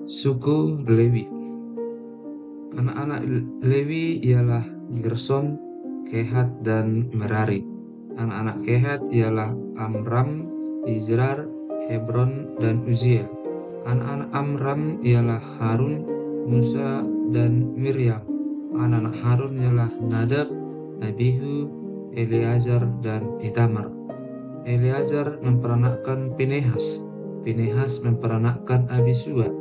Suku Lewi. Anak-anak Lewi ialah Gerson, Kehat, dan Merari. Anak-anak Kehat ialah Amram, Izrar, Hebron, dan Uziel. Anak-anak Amram ialah Harun, Musa, dan Miriam. Anak-anak Harun ialah Nadab, Abihu, Eleazar, dan Itamar. Eleazar memperanakkan Pinehas. Pinehas memperanakkan Abisua.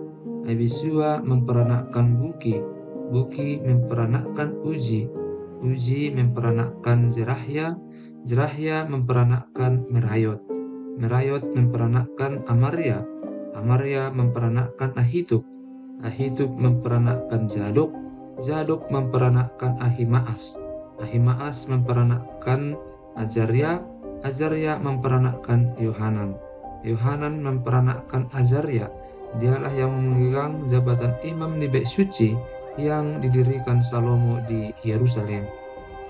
Abisua memperanakkan Buki. Buki memperanakkan Uzi. Uzi memperanakkan Zerahya. Zerahya memperanakkan Merayot. Merayot memperanakkan Amaria. Amaria memperanakkan Ahitub. Ahitub memperanakkan Zadok. Zadok memperanakkan Ahimaas. Ahimaas memperanakkan Azaria. Azaria memperanakkan Yohanan. Yohanan memperanakkan Azaria. Dialah yang memegang jabatan imam di Bait Suci yang didirikan Salomo di Yerusalem.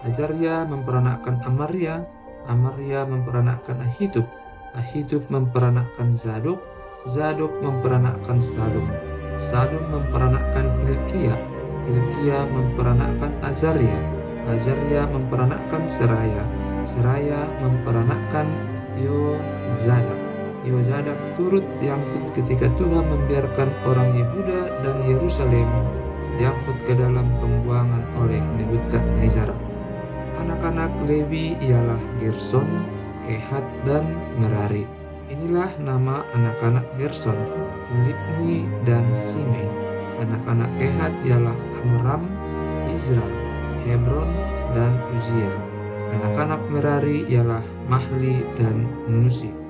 Azaria memperanakkan Amaria. Amaria memperanakkan Ahitub. Ahitub memperanakkan Zadok. Zadok memperanakkan Salum. Salum memperanakkan Hilkia. Hilkia memperanakkan Azaria. Azaria memperanakkan Seraya. Seraya memperanakkan Yozadak. Yozadak turut diangkut ketika Tuhan membiarkan orang Yehuda dan Yerusalem diangkut ke dalam pembuangan oleh Nebukadnezar. Anak-anak Lewi ialah Gerson, Kehat, dan Merari. Inilah nama anak-anak Gerson, Libni, dan Simei. Anak-anak Kehat ialah Amram, Izra, Hebron, dan Uziel. Anak-anak Merari ialah Mahli dan Musi.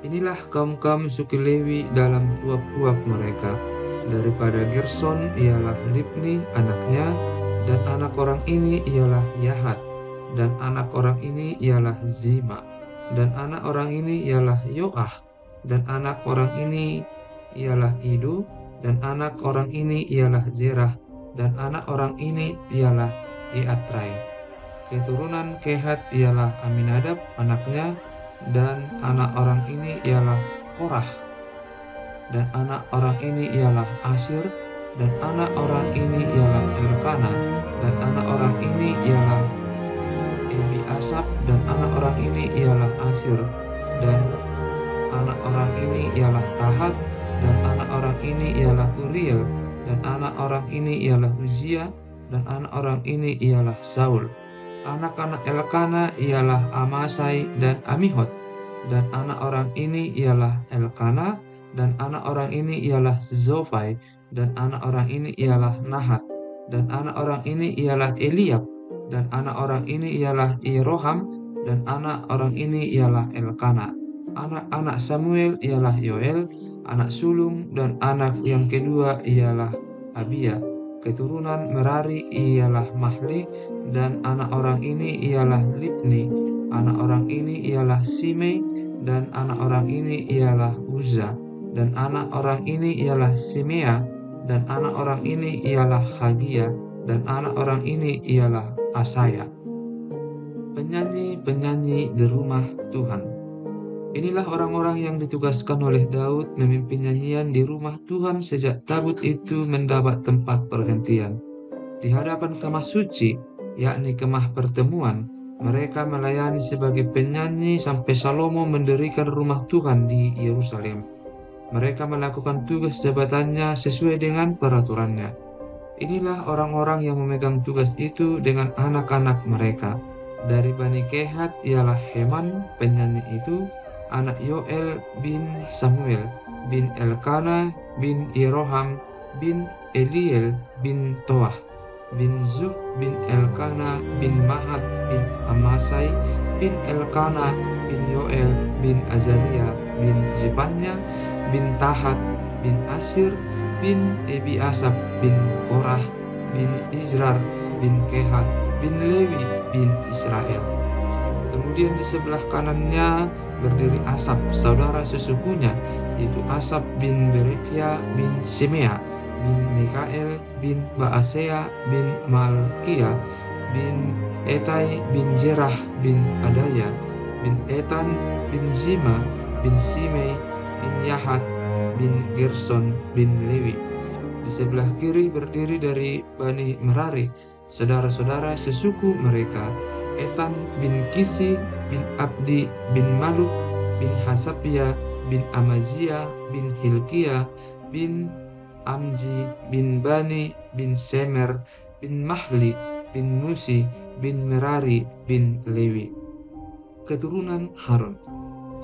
Inilah kaum-kaum suku Lewi dalam puak-puak mereka. Daripada Gerson ialah Libni anaknya, dan anak orang ini ialah Yahat, dan anak orang ini ialah Zima, dan anak orang ini ialah Yoah, dan anak orang ini ialah Ido, dan anak orang ini ialah Zerah, dan anak orang ini ialah Iatrai. Keturunan Kehat ialah Aminadab anaknya, dan anak orang ini ialah Korah, dan anak orang ini ialah Asir, dan anak orang ini ialah Elkana, dan anak orang ini ialah Ebiasap, dan anak orang ini ialah Asir, dan anak orang ini ialah Tahat, dan anak orang ini ialah Uriel, dan anak orang ini ialah Uzia, dan anak orang ini ialah Saul. Anak-anak Elkana ialah Amasai dan Amihot, dan anak orang ini ialah Elkana, dan anak orang ini ialah Zofai, dan anak orang ini ialah Nahat, dan anak orang ini ialah Eliab, dan anak orang ini ialah Yeroham, dan anak orang ini ialah Elkana. Anak-anak Samuel ialah Yoel, anak sulung, dan anak yang kedua ialah Abia. Keturunan Merari ialah Mahli, dan anak orang ini ialah Libni. Anak orang ini ialah Simei, dan anak orang ini ialah Uzza, dan anak orang ini ialah Simea, dan anak orang ini ialah Hagia, dan anak orang ini ialah Asaya. Penyanyi-penyanyi di rumah Tuhan. Inilah orang-orang yang ditugaskan oleh Daud memimpin nyanyian di rumah Tuhan sejak tabut itu mendapat tempat perhentian. Di hadapan kemah suci, yakni kemah pertemuan, mereka melayani sebagai penyanyi sampai Salomo mendirikan rumah Tuhan di Yerusalem. Mereka melakukan tugas jabatannya sesuai dengan peraturannya. Inilah orang-orang yang memegang tugas itu dengan anak-anak mereka. Dari Bani Kehat ialah Heman, penyanyi itu, anak Yoel bin Samuel, bin Elkana, bin Yeroham, bin Eliel, bin Toah, bin Zub, bin Elkana, bin Mahat, bin Amasai, bin Elkana, bin Yoel, bin Azaria, bin Zebanya, bin Tahat, bin Asir, bin Ebiasap, bin Korah, bin Izrar, bin Kehat, bin Lewi, bin Israel. Kemudian di sebelah kanannya berdiri Asap, saudara sesukunya, yaitu Asap bin Berekia bin Simea, bin Mikael, bin Baasea, bin Malkia, bin Etai, bin Zerah, bin Adaya, bin Etan, bin Zima, bin Simei, bin Yahat, bin Gerson bin Lewi. Di sebelah kiri berdiri dari Bani Merari, saudara-saudara sesuku mereka, Etan bin Kisi bin Abdi bin Maluk bin Hasabia bin Amazia bin Hilkia bin Amzi bin Bani bin Semer bin Mahli bin Musi bin Merari bin Lewi. Keturunan Harun.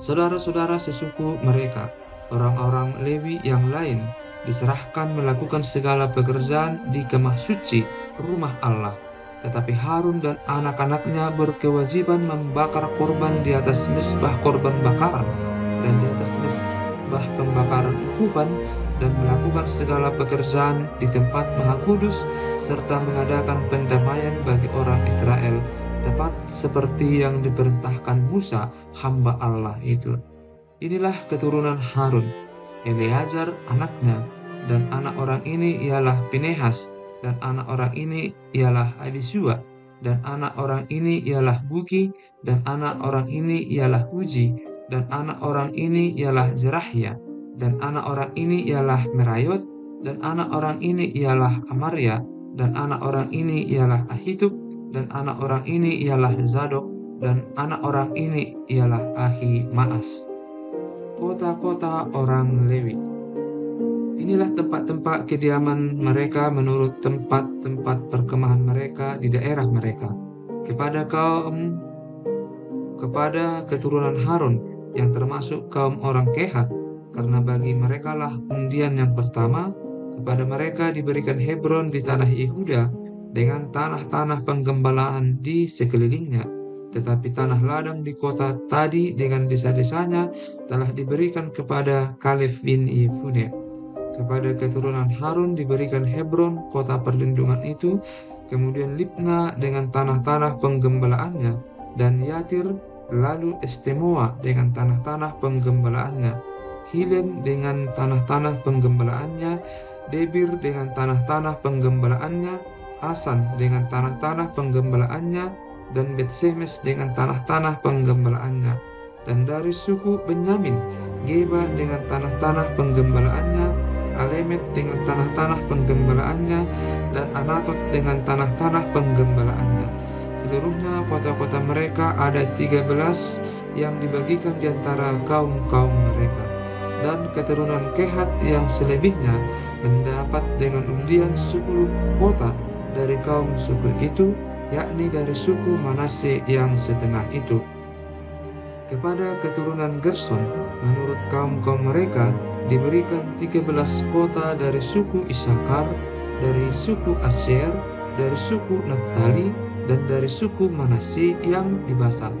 Saudara-saudara sesuku mereka, orang-orang Lewi yang lain, diserahkan melakukan segala pekerjaan di kemah suci rumah Allah. Tetapi Harun dan anak-anaknya berkewajiban membakar korban di atas mezbah korban bakaran dan di atas mezbah pembakaran ukupan, dan melakukan segala pekerjaan di tempat Maha Kudus, serta mengadakan pendamaian bagi orang Israel, tepat seperti yang diperintahkan Musa, hamba Allah itu. Inilah keturunan Harun, Eleazar anaknya, dan anak orang ini ialah Pinehas, dan anak orang ini ialah Abisua, dan anak orang ini ialah Buki, dan anak orang ini ialah Uji, dan anak orang ini ialah Zerahya, dan anak orang ini ialah Merayot, dan anak orang ini ialah Amaria, dan anak orang ini ialah Ahitub, dan anak orang ini ialah Zadok, dan anak orang ini ialah Ahimaas. Kota-kota orang Lewi. Inilah tempat-tempat kediaman mereka menurut tempat-tempat perkemahan mereka di daerah mereka. Kepada keturunan Harun yang termasuk kaum orang Kehat, karena bagi merekalah undian yang pertama, kepada mereka diberikan Hebron di tanah Yehuda dengan tanah-tanah penggembalaan di sekelilingnya. Tetapi tanah ladang di kota tadi dengan desa-desanya telah diberikan kepada Kaleb bin Yefune. Kepada keturunan Harun diberikan Hebron, kota perlindungan itu, kemudian Libna dengan tanah-tanah penggembalaannya, dan Yatir, lalu Estemoa dengan tanah-tanah penggembalaannya, Hilen dengan tanah-tanah penggembalaannya, Debir dengan tanah-tanah penggembalaannya, Asan dengan tanah-tanah penggembalaannya, dan Bet-Semes dengan tanah-tanah penggembalaannya. Dan dari suku Benyamin, Geba dengan tanah-tanah penggembalaannya, Alemet dengan tanah-tanah penggembalaannya, dan Anatot dengan tanah-tanah penggembalaannya. Seluruhnya kota-kota mereka ada 13 yang dibagikan di antara kaum-kaum mereka. Dan keturunan Kehat yang selebihnya mendapat dengan undian 10 kota dari kaum suku itu, yakni dari suku Manase yang setengah itu. Kepada keturunan Gerson, menurut kaum-kaum mereka, diberikan 13 kota dari suku Isakar, dari suku Asyer, dari suku Naftali, dan dari suku Manase yang di Basan.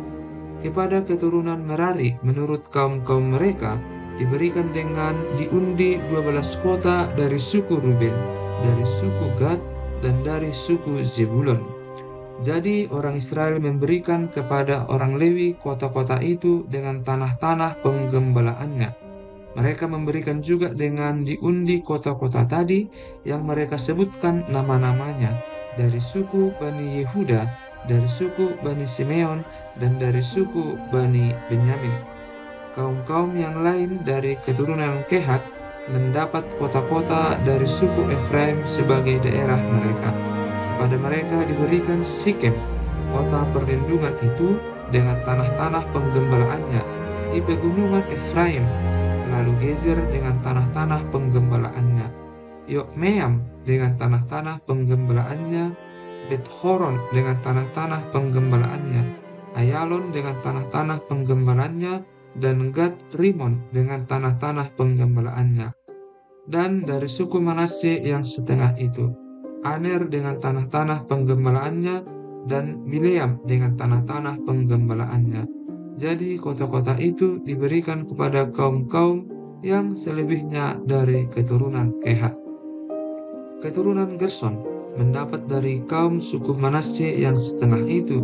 Kepada keturunan Merari, menurut kaum-kaum mereka, diberikan dengan diundi 12 kota dari suku Ruben, dari suku Gad, dan dari suku Zebulon. Jadi orang Israel memberikan kepada orang Lewi kota-kota itu dengan tanah-tanah penggembalaannya. Mereka memberikan juga dengan diundi kota-kota tadi yang mereka sebutkan nama-namanya, dari suku Bani Yehuda, dari suku Bani Simeon, dan dari suku Bani Benyamin. Kaum-kaum yang lain dari keturunan Kehat mendapat kota-kota dari suku Efraim sebagai daerah mereka. Kepada mereka diberikan Sikem, kota perlindungan itu dengan tanah-tanah penggembalaannya di pegunungan Efraim, lalu Gezer dengan tanah-tanah penggembalaannya, Yokmeam dengan tanah-tanah penggembalaannya, Bet-Horon dengan tanah-tanah penggembalaannya, Ayalon dengan tanah-tanah penggembalaannya, dan Gad Rimon dengan tanah-tanah penggembalaannya. Dan dari suku Manase yang setengah itu, Aner dengan tanah-tanah penggembalaannya, dan Bileam dengan tanah-tanah penggembalaannya. Jadi kota-kota itu diberikan kepada kaum-kaum yang selebihnya dari keturunan Kehat. Keturunan Gerson mendapat dari kaum suku Manase yang setengah itu,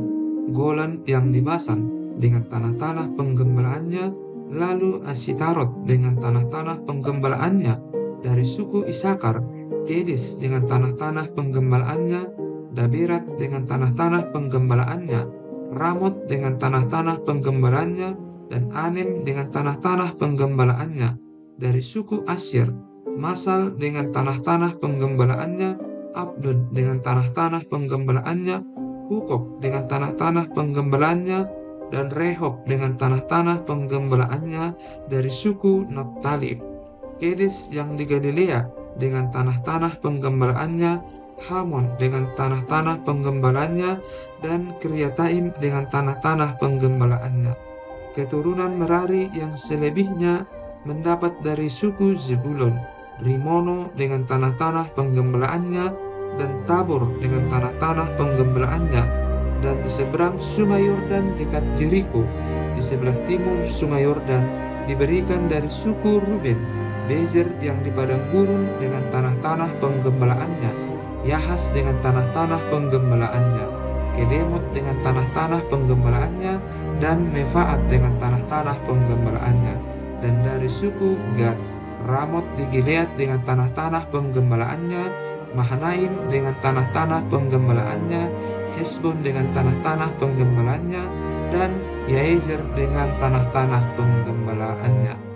Golan yang di Basan dengan tanah-tanah penggembalaannya, lalu Asitarot dengan tanah-tanah penggembalaannya, dari suku Isakar, Kedes dengan tanah-tanah penggembalaannya, Daberat dengan tanah-tanah penggembalaannya, Ramot dengan tanah-tanah penggembalaannya, dan Anem dengan tanah-tanah penggembalaannya. dari suku Asyir, Masal dengan tanah-tanah penggembalaannya, Abdon dengan tanah-tanah penggembalaannya, Hukok dengan tanah-tanah penggembalaannya, dan Rehob dengan tanah-tanah penggembalaannya dari suku Naftali. Kedes yang di Galilea dengan tanah-tanah penggembalaannya, Hamon dengan tanah-tanah penggembalaannya, dan Kiryataim dengan tanah-tanah penggembalaannya. Keturunan Merari yang selebihnya mendapat dari suku Zebulon, Rimono dengan tanah-tanah penggembalaannya, dan Tabor dengan tanah-tanah penggembalaannya, dan di seberang Sungai Yordan dekat Jeriko, di sebelah timur Sungai Yordan, diberikan dari suku Ruben, Bezer yang di padang gurun dengan tanah-tanah penggembalaannya, Yahas dengan tanah-tanah penggembalaannya, Kedemot dengan tanah-tanah penggembalaannya, dan Mefaat dengan tanah-tanah penggembalaannya. Dan dari suku Gad, Ramot di Gilead dengan tanah-tanah penggembalaannya, Mahanaim dengan tanah-tanah penggembalaannya, Hesbon dengan tanah-tanah penggembalaannya, dan Yaezer dengan tanah-tanah penggembalaannya.